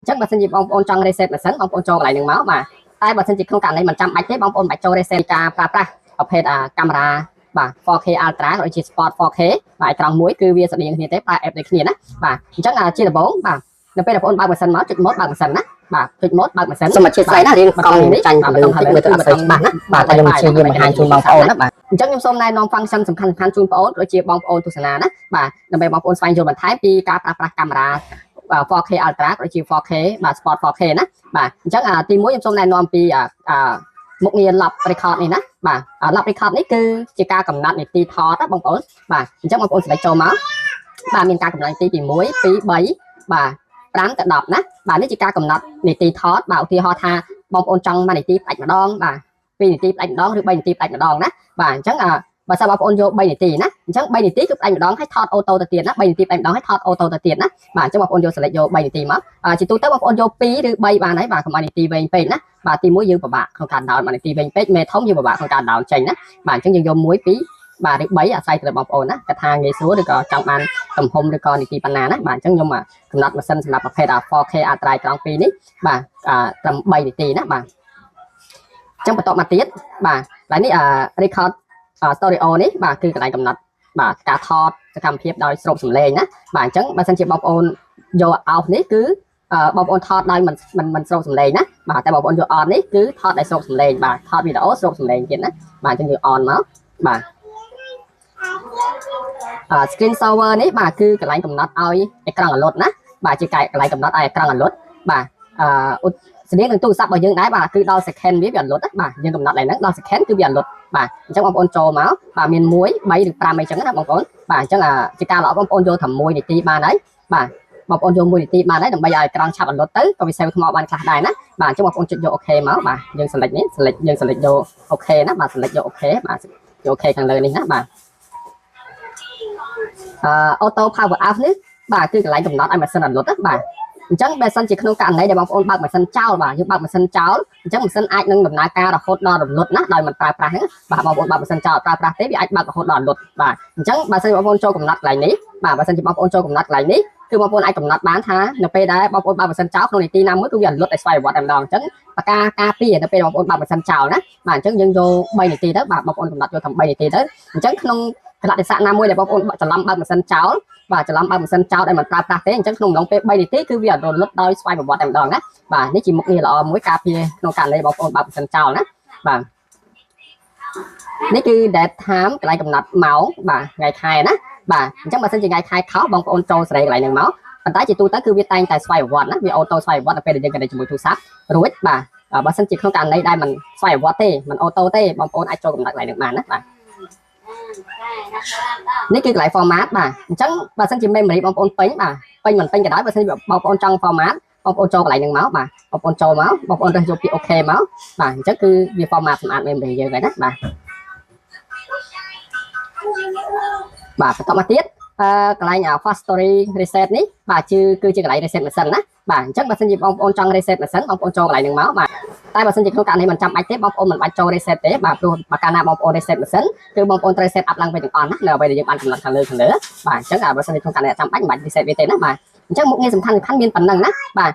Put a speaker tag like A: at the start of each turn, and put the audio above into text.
A: ចឹងបើសិនជាបងប្អូនចង់ reset ម៉ាស៊ីនបងប្អូនចូលកន្លែងហ្នឹងមកបាទតែបើសិនជាក្នុងករណីមិនចាំបាច់ទេបងប្អូនបាច់ចូល reset ការប្រើប្រាស់ប្រភេទកាមេរ៉ាបាទ 4K Ultra ឬជា Sport 4K បាទត្រង់មួយគឺវាស្តៀងគ្នាទេប្រើ app ដូចគ្នាណាបាទអញ្ចឹងជាដំបូងបាទនៅពេលដែលបងប្អូនបើកម៉ាស៊ីនមកចុច mode បើកម៉ាស៊ីនណាបាទចុច mode បើកម៉ាស៊ីនសូមអធិស្ឋានណារៀងកង់នេះចាញ់លើតិចមើលទៅអត់ស្អាតច្បាស់ណាបាទតែខ្ញុំព្យាយាមបង្ហាញជូនបងប្អូនណាបាទអញ្ចឹងខ្ញុំសូមណែនាំ function សំខាន់ជូនបងប្អូនដូចជាបងប្អូនទស្សនាណាបាទដើម្បីបងប្អូនស្វែងយល់បន្ថែមពីការប្រើប្រាស់កាមេរ៉ា 4K Ultra ដូចជា 4K បាទ Sport 4K ណាបាទអញ្ចឹងទី1ខ្ញុំសូមណែនាំពីមុខងារ lock record នេះណាបាទ lock record នេះគឺជាការកំណត់នីតិថតណាបងប្អូនបាទអញ្ចឹងបងប្អូនសេលេចចូលមកបាទមានការកំណត់នីតិពី1 2 3បាទ5ទៅ10ណាបាទនេះជាការកំណត់នីតិថតបាទឧទាហរណ៍ថាបងប្អូនចង់1នាទីផ្ដាច់ម្ដងបាទ2នាទីផ្ដាច់ម្ដងឬ3នាទីផ្ដាច់ម្ដងណាបាទអញ្ចឹងបើសិនបងប្អូនយក3នាទីណាអញ្ចឹង3នាទីគឺផ្ដាច់ម្ដងហើយថតអូតូទៅទៀតណា3នាទីផ្ដាច់ម្ដងហើយថតអូតូទៅទៀតណាបាទអញ្ចឹងបងប្អូនយក select យក3នាទីមកជាទូទៅបងប្អូនយក2ឬ3បានហើយបាទកុំឲ្យនាទីវែងពេកណាបាទទី1យើងពិបាកក្នុងការដោន1នាទីវែងពេកមេធំយើងពិបាកក្នុងការដោនចេញណាបាទអញ្ចឹងយើងយក1 2បាទឬ3អាស្រ័យទៅលើបងប្អូនណាគាត់ថាងាយស្រួលឬក៏ចង់បានទំហំឬក៏នីតិប៉ុណ្ណាណាបាទអញ្ចឹងខ្ញុំកំណត់ម៉ាស៊ីនសម្រាប់ប្រភេទ 4K Ultra ត្រង់2នេះបាទត្រឹម3នាទីណាបាទអញ្ចឹងបន្តមកទៀតបាទហើយនេះrecord stereo នេះបាទគឺកន្លែងកំណត់បាទការថតសកម្មភាពដោយស្រូបសំឡេងណាបាទអញ្ចឹងបើសិនជាបងប្អូនយក out នេះគឺបងប្អូនថតដោយមិនស្រូបសំឡេងណាបាទតែបងប្អូនយក on នេះគឺថតដោយស្រូបសំឡេងបាទថតវីដេអូស្រូបសំឡេងទៀតណាបាទអញ្ចឹងយក on មកបាទ screen saver នេះបាទគឺកន្លែងកំណត់ឲ្យអេក្រង់អាឡុតណាបាទជាកន្លែងកំណត់ឲ្យអេក្រង់អាឡុតបាទស្តៀងនឹងទូរស័ព្ទរបស់យើងដែរបាទគឺដល់ second វាអាឡុតណាបាទយើងកំណត់ឡើងហ្នឹងដល់ second គឺវាអាឡុតបាទអញ្ចឹងបងប្អូនចូលមកបាទមាន1 3ឬ5អីចឹងណាបងប្អូនបាទអញ្ចឹងជាការល្អបងប្អូនយកតែ1នាទីបានហើយបាទបងប្អូនយក1នាទីបានហើយដើម្បីឲ្យអេក្រង់ឆាប់អាឡុតទៅក៏វា save ថ្មបានខ្លះដែរណាបាទអញ្ចឹងបងប្អូនចុចយក OK មកបាទយើង select នេះ select យើង select យក OK ណាបាទ select យក OK បាទយក OK ខាងលើនេះណាបាទauto power off នេះបាទគឺកន្លែងកំណត់ឲ្យម៉ាស៊ីនអាឡុតណាបាទអញ្ចឹងបើសិនជាក្នុងករណីដែលបងប្អូនបើកម៉ាស៊ីនចោលបាទយើងបើកម៉ាស៊ីនចោលអញ្ចឹងម៉ាស៊ីនអាចនឹងដំណើរការរហូតដល់រលត់ណាដោយមិនប្រើប្រាស់ហ្នឹងបាទបងប្អូនបើកម៉ាស៊ីនចោលប្រើប្រាស់ទេវាអាចបើករហូតដល់រលត់បាទអញ្ចឹងបើសិនជាបងប្អូនចូលកំណត់កន្លែងនេះបាទបើសិនជាបងប្អូនចូលកំណត់កន្លែងនេះគឺបងប្អូនអាចកំណត់បានថានៅពេលដែលបងប្អូនបើកម៉ាស៊ីនចោលក្នុងនីតិណាមួយគឺវារលត់ឲ្យស្វ័យប្រវត្តិតែម្ដងអញ្ចឹងបកាការពារនៅពេលបងប្អូនបើកម៉ាស៊ីនចោលណាបាទអញ្ចឹងយើងយក3នាទីទៅបាទបងប្អូនកំណត់យកតែ3នាទីទៅអញ្ចឹងក្នុងកលៈទេសៈណាមួយដែលបងប្អូនច្រឡំបើកម៉ាស៊ីនចោលបាទច្រឡំបើកម៉ាស៊ីនចោលដែលមិនប្រើប្រាស់ទេអញ្ចឹងក្នុងអំឡុងពេល3នាទីគឺវារលត់ដោយស្វ័យប្រវត្តិតែម្ដងណាបាទនេះជាមុខងារល្អមួយការពារក្នុងករណីបងប្អូនបើកម៉ាស៊ីនចោលណាបាទនេះគឺ date time កន្លែងកំណត់ម៉ោងបាទថ្ងៃខែណាបាទអញ្ចឹងបើសិនជាថ្ងៃខែខុសបងប្អូនចូលសេរីកន្លែងហ្នឹងមកប៉ុន្តែជាទូទៅគឺវាតែងតែស្វ័យប្រវត្តិណាវាអូតូស្វ័យប្រវត្តិនៅពេលដែលយើងកណ្ដេកជាមួយទូរស័ព្ទរួចបាទបើសិនជាក្នុងករណីដែលមិនស្វ័យប្រវត្តិទេមិនអូតូទេបងប្អូនអាចចូលកំណត់កន្លែងហ្នឹងបានណាបាទនេះគឺកន្លែង format បាទអញ្ចឹងបើសិនជា memory បងប្អូនពេញបាទពេញមិនពេញក៏ដោយបើសិនជាបងប្អូនចង់ format បងប្អូនចូលកន្លែងហ្នឹងមកបាទបងប្អូនចូលមកបងប្អូនរើសយកពាក្យ OK មកបាទអញ្ចឹងគឺវា format សម្អាត memory យើងហើយណាបាទបន្តមកទៀតកន្លែង fast story reset នេះបាទគឺជាកន្លែង reset ម៉ាស៊ីនណាបាទអញ្ចឹងបើសិនជាបងប្អូនចង់ reset ម៉ាស៊ីនបងប្អូនចូលកន្លែងហ្នឹងមកបាទតែបើសិនជាក្នុងករណីមិនចាំបាច់ទេបងប្អូនមិនបាច់ចូល reset ទេបាទព្រោះបើកាលណាបងប្អូន reset ម៉ាស៊ីនគឺបងប្អូនត្រូវ set up ឡើងវិញទាំងអស់ណានៅអ្វីដែលយើងបានកំណត់ខាងលើបាទអញ្ចឹងបើសិនជាក្នុងករណីចាំបាច់មិនបាច់ reset វាទេណាបាទអញ្ចឹងមុខងារសំខាន់មានប៉ុណ្ណឹងណាបាទ